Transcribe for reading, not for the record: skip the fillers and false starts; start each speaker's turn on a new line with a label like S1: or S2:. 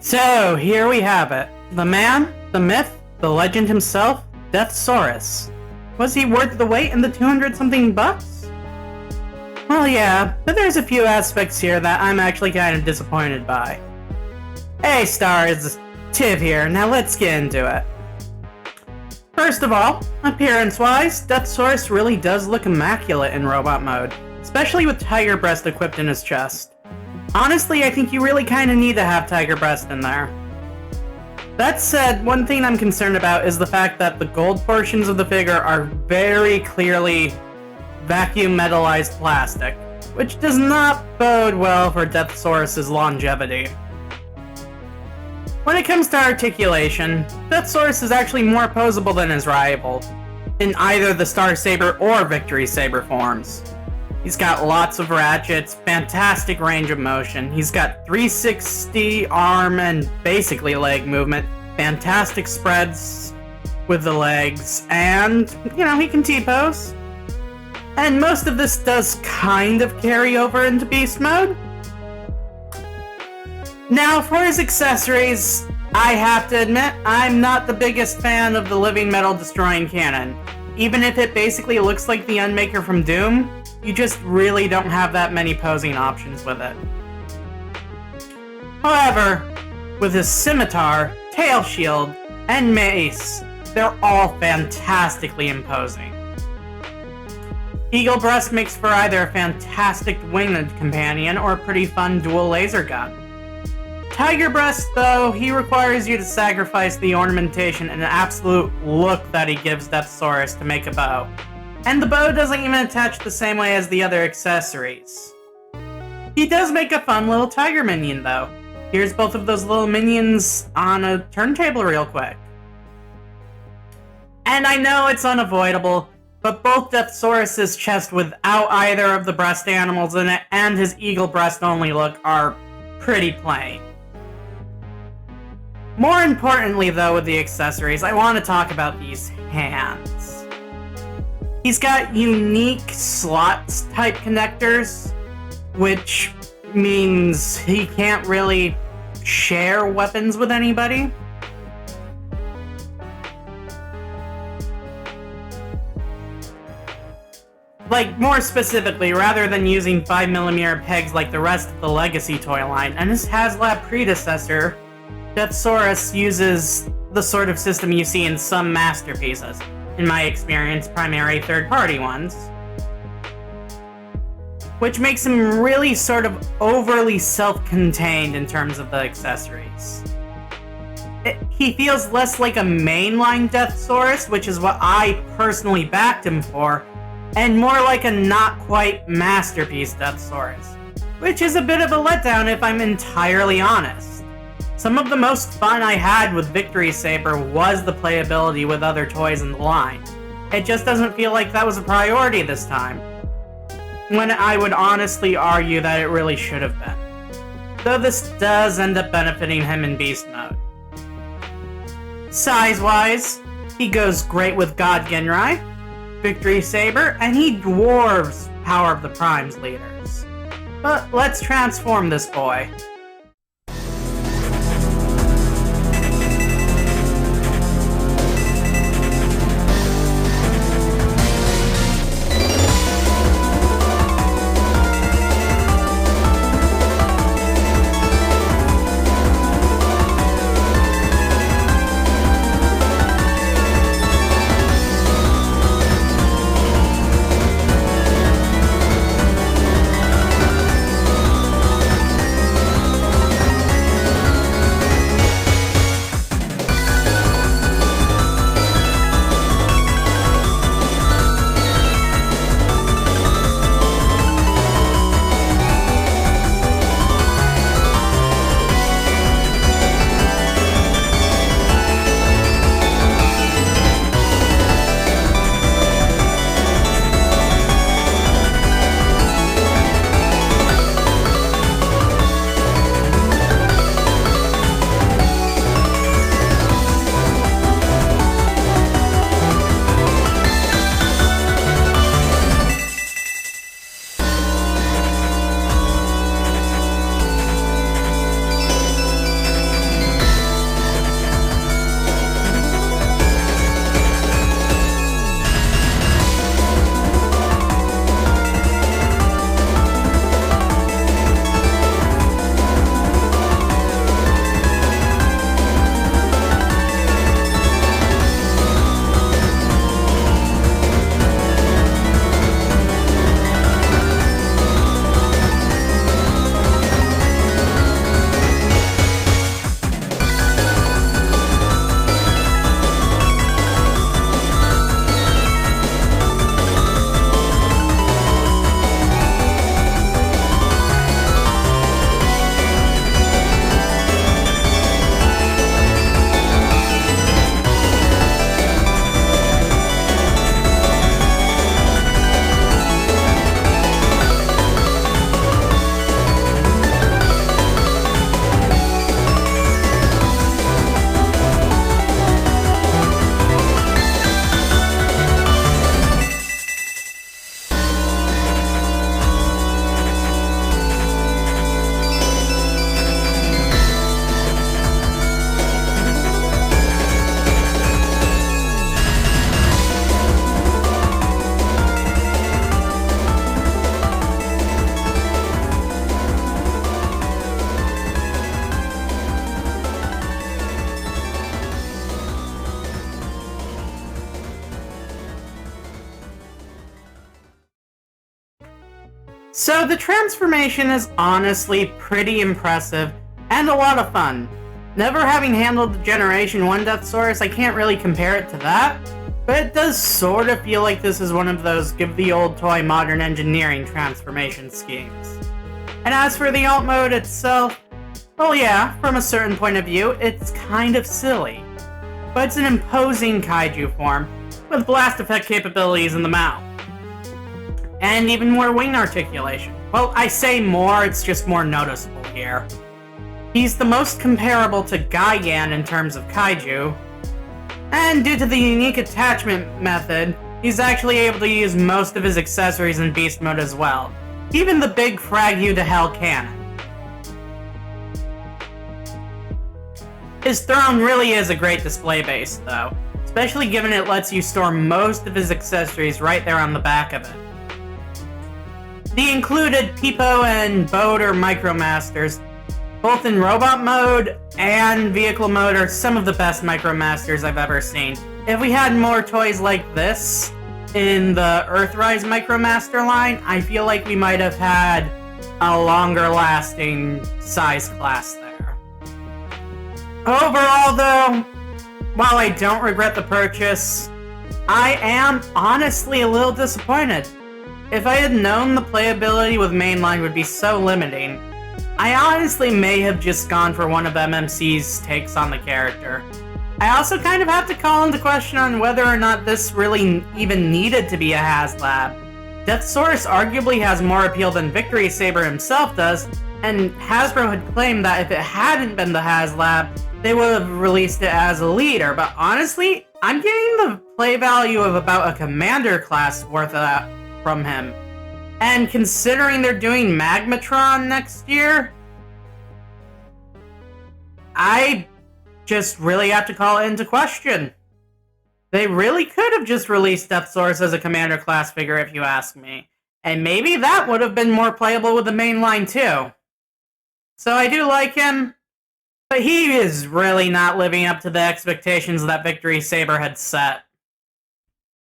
S1: So, here we have it. The man, the myth, the legend himself, Deathsaurus. Was he worth the wait and the 200-something bucks? Well, yeah, but there's a few aspects here that I'm actually kind of disappointed by. Hey stars, Tiv here, now let's get into it. First of all, appearance-wise, Deathsaurus really does look immaculate in robot mode, especially with tiger breast equipped in his chest. Honestly, I think you really kinda need to have tiger breast in there. That said, one thing I'm concerned about is the fact that the gold portions of the figure are very clearly vacuum metallized plastic, which does not bode well for Deathsaurus' longevity. When it comes to articulation, Deathsaurus is actually more posable than his rival, in either the Star Saber or Victory Saber forms. He's got lots of ratchets, fantastic range of motion, he's got 360 arm and basically leg movement, fantastic spreads with the legs, and, he can T-pose. And most of this does kind of carry over into Beast Mode. Now, for his accessories, I have to admit, I'm not the biggest fan of the living metal destroying cannon. Even if it basically looks like the Unmaker from Doom, you just really don't have that many posing options with it. However, with his scimitar, tail shield, and mace, they're all fantastically imposing. Eagle Breast makes for either a fantastic winged companion or a pretty fun dual laser gun. Tiger Breast, though, he requires you to sacrifice the ornamentation and absolute look that he gives Deathsaurus to make a bow. And the bow doesn't even attach the same way as the other accessories. He does make a fun little tiger minion, though. Here's both of those little minions on a turntable real quick. And I know it's unavoidable, but both Deathsaurus' chest without either of the breast animals in it and his eagle breast only look are pretty plain. More importantly, though, with the accessories, I want to talk about these hands. He's got unique slots type connectors, which means he can't really share weapons with anybody. Like, more specifically, rather than using 5mm pegs like the rest of the Legacy toy line and his HasLab predecessor, Deathsaurus uses the sort of system you see in some masterpieces, in my experience, primary third-party ones, which makes him really sort of overly self-contained in terms of the accessories. He feels less like a mainline Deathsaurus, which is what I personally backed him for, and more like a not-quite masterpiece Deathsaurus, which is a bit of a letdown if I'm entirely honest. Some of the most fun I had with Victory Saber was the playability with other toys in the line. It just doesn't feel like that was a priority this time, when I would honestly argue that it really should have been. Though this does end up benefiting him in Beast Mode. Size-wise, he goes great with God Genrai, Victory Saber, and he dwarves Power of the Prime's leaders. But let's transform this boy. So the transformation is honestly pretty impressive and a lot of fun. Never having handled the Generation 1 Deathsaurus, I can't really compare it to that, but it does sort of feel like this is one of those give the old toy modern engineering transformation schemes. And as for the alt mode itself, well yeah, from a certain point of view, it's kind of silly. But it's an imposing kaiju form, with blast effect capabilities in the mouth. And even more wing articulation. Well, I say more, it's just more noticeable here. He's the most comparable to Gigan in terms of kaiju, and due to the unique attachment method, he's actually able to use most of his accessories in beast mode as well, even the big frag you to hell cannon. His throne really is a great display base though, especially given it lets you store most of his accessories right there on the back of it. The included Peepo and Boat or Micromasters, both in robot mode and vehicle mode, are some of the best Micromasters I've ever seen. If we had more toys like this in the Earthrise Micromaster line, I feel like we might have had a longer lasting size class there. Overall though, while I don't regret the purchase, I am honestly a little disappointed. If I had known the playability with mainline would be so limiting, I honestly may have just gone for one of MMC's takes on the character. I also kind of have to call into question on whether or not this really even needed to be a HasLab. Deathsaurus arguably has more appeal than Victory Saber himself does, and Hasbro had claimed that if it hadn't been the HasLab, they would have released it as a leader, but honestly, I'm getting the play value of about a commander class worth of that from him. And considering they're doing Magmatron next year, I just really have to call it into question. They really could have just released Deathsaurus as a commander class figure if you ask me. And maybe that would have been more playable with the main line too. So I do like him, but he is really not living up to the expectations that Victory Saber had set.